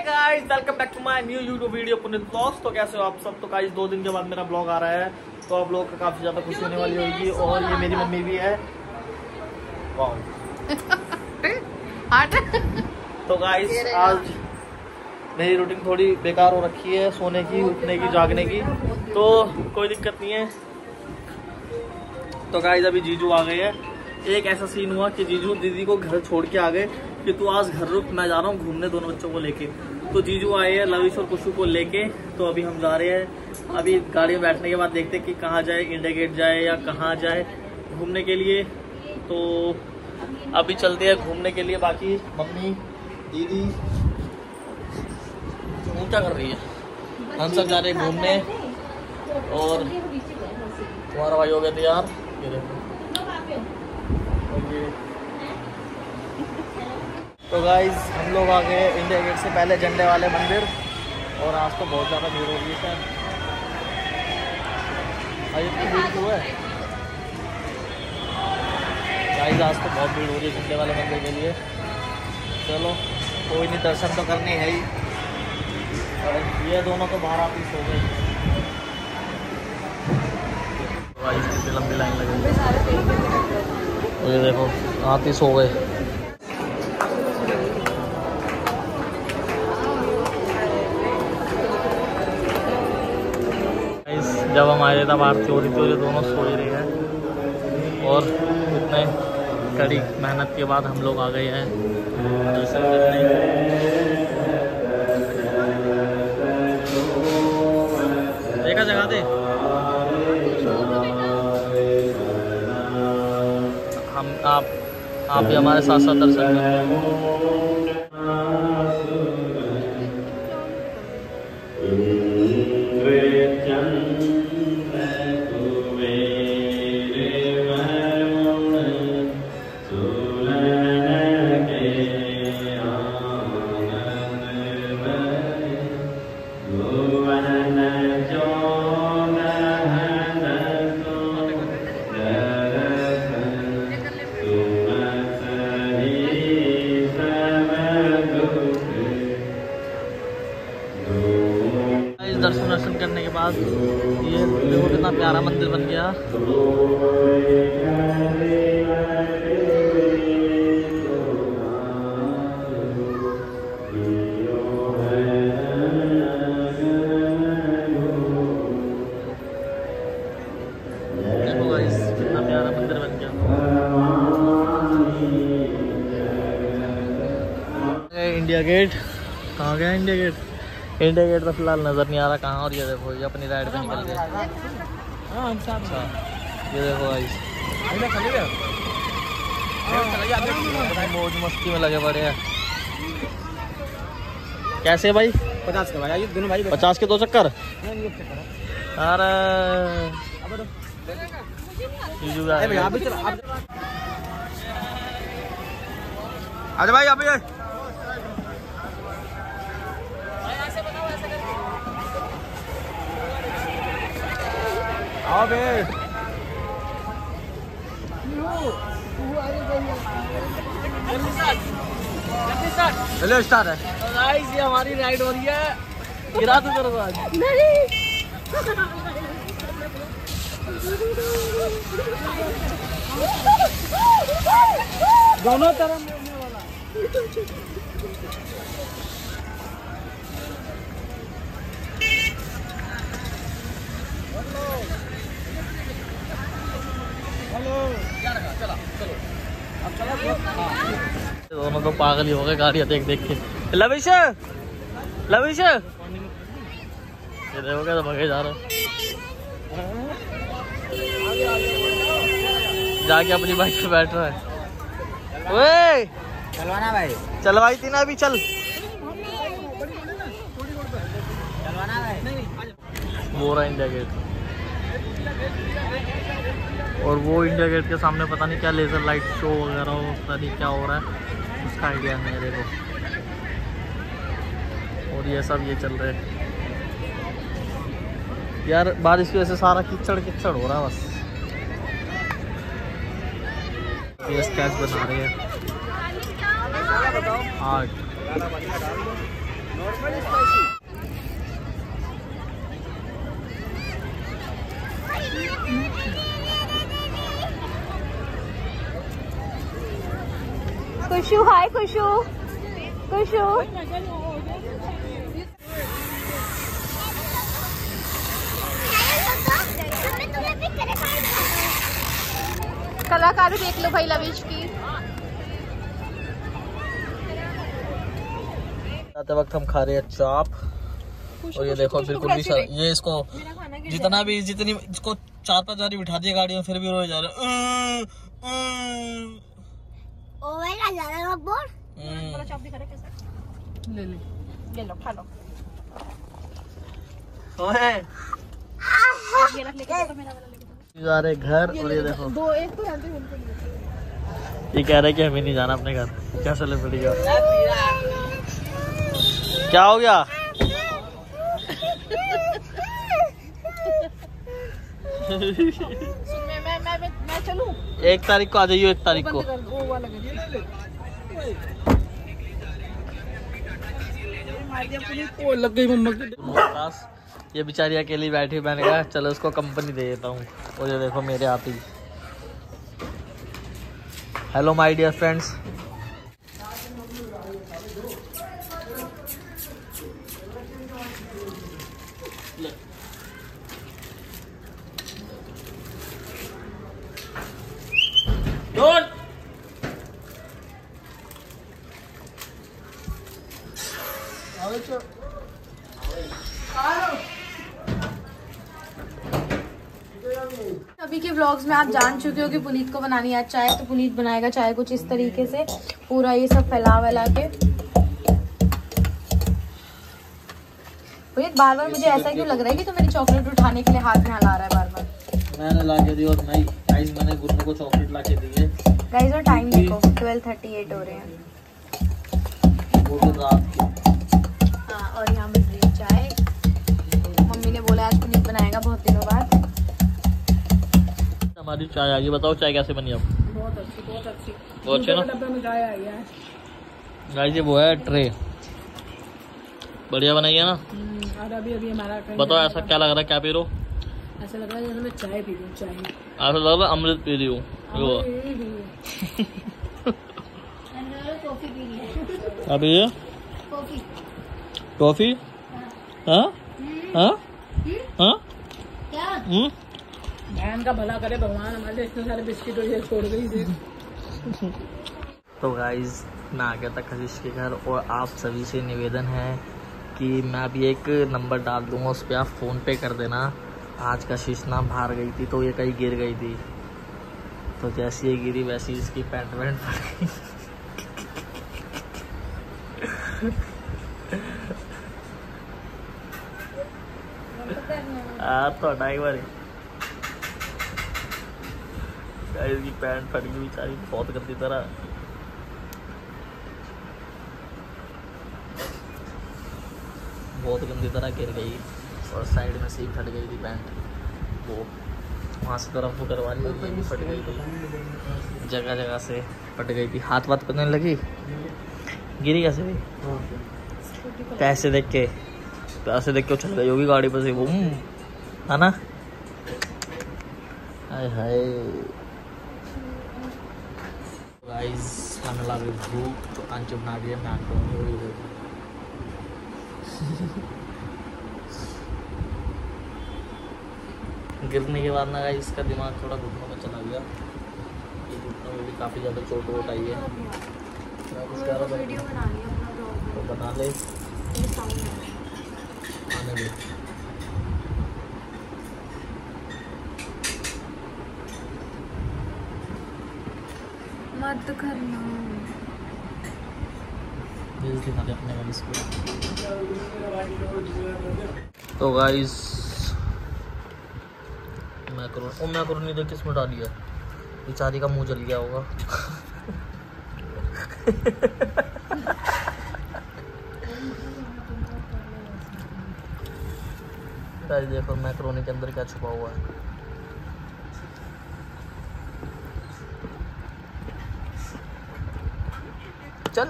Guys welcome back to my new YouTube video Puneet blogs. तो कैसे हो आप सब? तो गाइस 2 दिन के बाद मेरा ब्लॉग आ रहा है, तो आप लोगों को काफी ज्यादा खुशी होने वाली होगी। और ये मेरी मम्मी भी है। वाह। तो गाइस आज मेरी रूटीन थोड़ी बेकार हो रखी है, सोने की, उठने की, जागने की, तो कोई दिक्कत नहीं है। तो गाइस अभी जीजू आ गए हैं। एक ऐसा सीन हुआ कि जीजू दीदी को घर छोड़ के आ गए कि तू आज घर रुक, मैं जा रहा हूँ घूमने दोनों बच्चों को लेके। तो जीजू आए हैं लविश और कुशु को लेके। तो अभी हम जा रहे हैं। अभी गाड़ी में बैठने के बाद देखते हैं कि कहाँ जाए, इंडिया गेट जाए या कहाँ जाए घूमने के लिए। तो अभी चलते हैं घूमने के लिए। बाकी मम्मी दीदी क्या कर रही है? हम सब जा रहे हैं घूमने। और तुम्हारा भाई हो गया तैयार, ये देखो। तो गाइज हम लोग आ गए इंडिया गेट से पहले झंडे वाले मंदिर। और आज तो बहुत ज़्यादा भीड़ हो रही है सर। इतनी भीड़ क्यों है गाइज? आज तो बहुत भीड़ हो रही है झंडे वाले मंदिर के लिए। चलो कोई नहीं, दर्शन तो करने है ही। और ये दोनों तो बाहर आती सो गए। गाइज कितनी लंबी लाइन लगी। ये देखो आती सो गए। जब हम आए तब आरती हो रही थी और ये दोनों सो ही रहे हैं। और इतने कड़ी मेहनत के बाद हम लोग आ गए हैं दर्शन करने। देखा जगह दे हम आप भी हमारे साथ साथ दर्शन करें। दर्शन करने के बाद ये देखो कितना प्यारा मंदिर बन गया। देखो गाइस कितना प्यारा मंदिर बन गया। इंडिया गेट कहाँ गया? इंडिया गेट तो फिलहाल नजर नहीं आ रहा कहाँ। और ये देखो ये अपनी राइड पे निकल गया। अच्छा ये देखो गाइस मौज मस्ती में लगे पड़े हैं। कैसे भाई? 50 के भाई दोनों भाई 50 के 2 चक्कर। अरे अरे भाई अभी आओ बे। चलो स्टार्ट है। तो गाइस ये हमारी राइड हो रही है। गिरा तो करो आज दोनों तरफ मोड़ने वाला। दोनों तो पागल ही हो गए गाड़ियाँ देख देख के। लविश लविश ये देखो क्या भगे जा रहे जाके अपनी बाइक पे बैठ रहा है। ओए चलवाना भाई, चलवाई थी ना अभी। चल चलवाना भाई। वो रहा इंडिया गेट। और वो इंडिया गेट के सामने पता नहीं क्या लेजर लाइट शो वगैरह हो, पता नहीं क्या हो रहा है, उसका आइडिया नहीं है। देखो और ये सब ये चल रहे हैं यार। बारिश की वजह से सारा कीचड़ कीचड़ हो रहा है बस। ये स्केच बना रहे हैं art. Normal spicy. Khushu, hi Khushu. Khushu कलाकारी देख लो भाई लविश की। आते वक्त हम खा रहे हैं चाप और ये देखो बिल्कुल भी ये इसको जितना भी जितनी इसको 4-5 बार बिठा दिया गाड़ी में फिर भी रोए जा रहे ले लो खा लो। जा रहे घर और ये देखो दो एक तो ये कह रहे कि हमें नहीं जाना अपने घर। क्या सेलिब्रिटी का क्या हो गया? मैं चलूं? 1 तारीख को आ जाइयो। 1 तारीख को लग गई मम्मा की। ये बेचारी अकेली बैठी, मैंने कहा चलो उसको कंपनी दे देता हूँ। और ये देखो मेरे आती। Hello my dear friends. अभी के व्लॉग्स में आप जान चुके हो कि पुनीत को बनानी है चाय, तो पुनीत बनाएगा चाय कुछ इस तरीके से, पूरा ये सब फैला वैला के। पुनीत बार बार मुझे ऐसा क्यों लग रहा है कि तो मेरी चॉकलेट उठाने के लिए हाथ में हिला रहा है बार बार। मैंने ला के दी और नहीं गाइस, मैंने गुन्नू को चॉकलेट ला के दी है गाइस। और टाइम देखो 12:38 हो रहे हैं, वो भी रात के। हाँ, और यहाँ बन रही है चाय। मम्मी ने बोला आज पुनीत बनाएगा बहुत दिनों बाद। हमारी चाय आ गई। बताओ चाय कैसे बनी अब? बहुत अच्छी, बहुत अच्छी। बहुत अच्छी ना? डब्बे में चाय आई है गाइस ये वो है ट्रे, बढ़िया बनाई है ना? और अभी हमारा बताओ ऐसा क्या लग रहा है, क्या पी रहे हो? ऐसा लग रहा है जैसे मैं चाय पी रही हूँ। चाय ऐसा लग रहा है अमृत पी रही हूँ। कॉफी पी रही है। अभी ये कॉफी टॉफी? हाँ हाँ हाँ क्या? बहन का भला करे भगवान, हमारे इतने सारे बिस्किट और ये छोड़ गई थी। तो गाइज मैं आ गया था कशिश के घर और आप सभी से निवेदन है कि मैं अभी एक नंबर डाल दूंगा, उस पर आप फ़ोन पे कर देना। आज कशिश ना बाहर गई थी तो ये कहीं गिर गई थी, तो जैसी ये गिरी वैसी इसकी पैंट वैंट फट गई। तो ड्राइवर इसकी पैंट फट गई बेचारी बहुत गंदी तरह। बहुत गंदी तरह गिर गई और साइड में से ही फट गई थी पैंट। वो वहाँ से तरफ वो करवा ली, फट गई थी, जगह जगह से फट गई थी। हाथ वाथ पकड़ने लगी, गिरी कैसे भी? पैसे देख के चल गई होगी गाड़ी पर से, वो है ना? हाय हाय गाइस, हमें लगी भूख तो अंच बना दिया मैं आपको। गिरने के बाद ना गाइस इसका दिमाग थोड़ा घुटनों में चला गया। ये घुटनों में भी काफ़ी ज़्यादा चोट वोट आई है। तो बना ले आने दे। मत करना अपने तो गाइस मैक्रोनी देख किसमें डाली है, बेचारी का मुंह जल गया होगा। गाइस देखो मैक्रोनी के अंदर क्या छुपा हुआ है। चल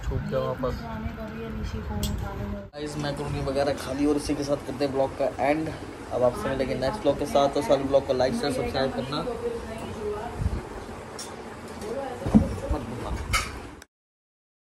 छुप जाओ वापस। गाइस मैक्रोनी वगैरह खा ली और इसी के साथ करते हैं ब्लॉग का एंड। अब आपसे मिलेंगे नेक्स्ट ब्लॉग के साथ। तो सारे ब्लॉग को लाइक शेयर सब्सक्राइब करना।